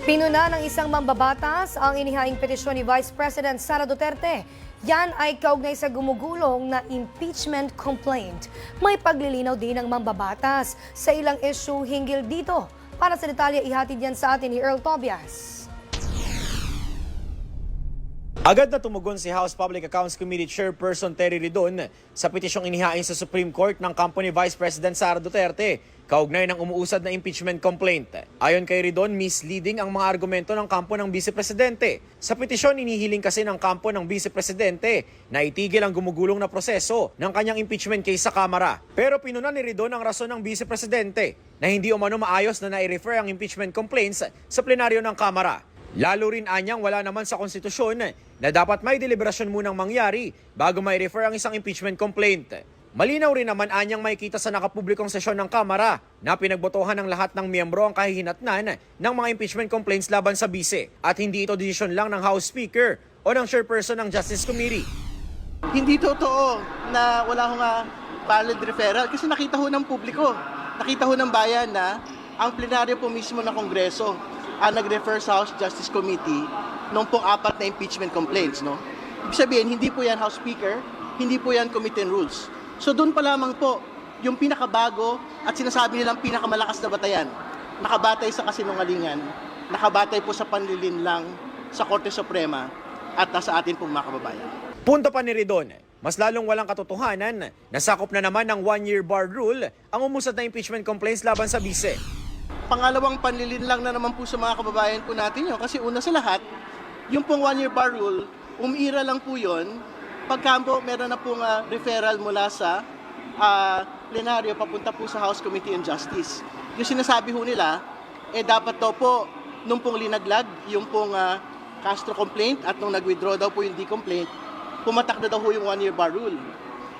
Pinuna ng isang mambabatas ang inihaing petisyon ni Vice President Sara Duterte. Yan ay kaugnay sa gumugulong na impeachment complaint. May paglilinaw din ng mambabatas sa ilang issue hinggil dito. Para sa detalye, ihatid yan sa atin ni Earl Tobias. Agad na tumugon si House Public Accounts Committee Chairperson Terry Ridon sa petisyong inihain sa Supreme Court ng kampo ni Vice President Sara Duterte, kaugnay ng umuusad na impeachment complaint. Ayon kay Ridon, misleading ang mga argumento ng kampo ng Vice Presidente. Sa petisyon, inihiling kasi ng kampo ng Vice Presidente na itigil ang gumugulong na proseso ng kanyang impeachment case sa Kamara. Pero pinuna ni Ridon ang rason ng Vice Presidente na hindi umano maayos na nai-refer ang impeachment complaints sa plenaryo ng Kamara. Lalo rin anyang wala naman sa konstitusyon na dapat may deliberasyon munang mangyari bago may refer ang isang impeachment complaint. Malinaw rin naman anyang makikita sa nakapublikong sesyon ng Kamara na pinagbotohan ng lahat ng miyembro ang kahihinatnan ng mga impeachment complaints laban sa bise at hindi ito desisyon lang ng House Speaker o ng Chairperson ng Justice Committee. Hindi totoo na wala ho nga valid referral kasi nakita ho ng publiko, nakita ho ng bayan na ang plenaryo po mismo ng Kongreso ang nag-refer sa House Justice Committee nung pong 4 na impeachment complaints. No? Ibig sabihin, hindi po yan House Speaker, hindi po yan Committee on Rules. So doon pa lamang po, yung pinakabago at sinasabi nilang pinakamalakas na batayan, nakabatay sa kasinungalingan, nakabatay po sa panlilinlang sa Korte Suprema at sa atin pong mga kababayan. Punto pa ni Ridon, mas lalong walang katotohanan, nasakop na naman ng 1-year bar rule ang umusad na impeachment complaints laban sa bise. Pangalawang panlilinlang na naman po sa mga kababayan po natin yun. Kasi una sa lahat, yung pong 1-year bar rule, umira lang po yun. Pagka po meron na pong referral mula sa plenaryo papunta po sa House Committee on Justice. Yung sinasabi ho nila, dapat daw po, nung pong linaglag, yung pong Castro complaint at nung nag-withdraw daw po yung D-complaint, pumatak na daw ho yung 1-year bar rule.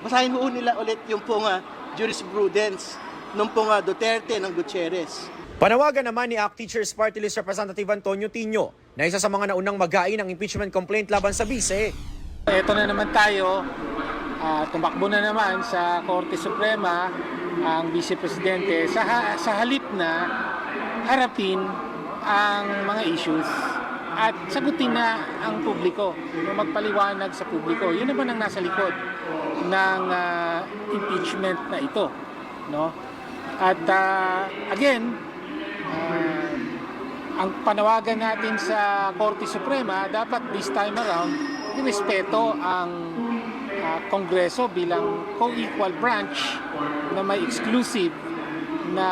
Basahin ho nila ulit yung pong jurisprudence nung pong Duterte ng Gutierrez. Panawagan naman ni ACT Teachers Party List Representative Antonio Tino na isa sa mga naunang mag-ain ng impeachment complaint laban sa bise. Ito na naman tayo, tumakbo na naman sa Korte Suprema ang Vice Presidente sa halip na harapin ang mga issues at sagutin na ang publiko, magpaliwanag sa publiko. Yun naman ang nasa likod ng impeachment na ito. No? At again, ang panawagan natin sa Korte Suprema, dapat this time around, irespeto ang Kongreso bilang co-equal branch na may exclusive na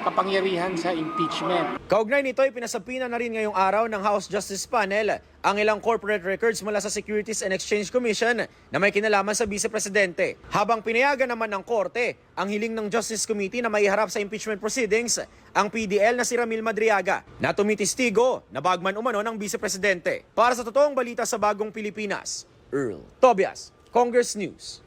kapangyarihan sa impeachment. Kaugnay nito ay pinasapina na rin ngayong araw ng House Justice Panel ang ilang corporate records mula sa Securities and Exchange Commission na may kinalaman sa Vice Presidente. Habang pinayagan naman ng Korte ang hiling ng Justice Committee na maiharap sa impeachment proceedings ang PDL na si Ramil Madriaga na tumitistigo na bagman umano ng Vice Presidente. Para sa totoong balita sa Bagong Pilipinas, Earl Tobias, Congress News.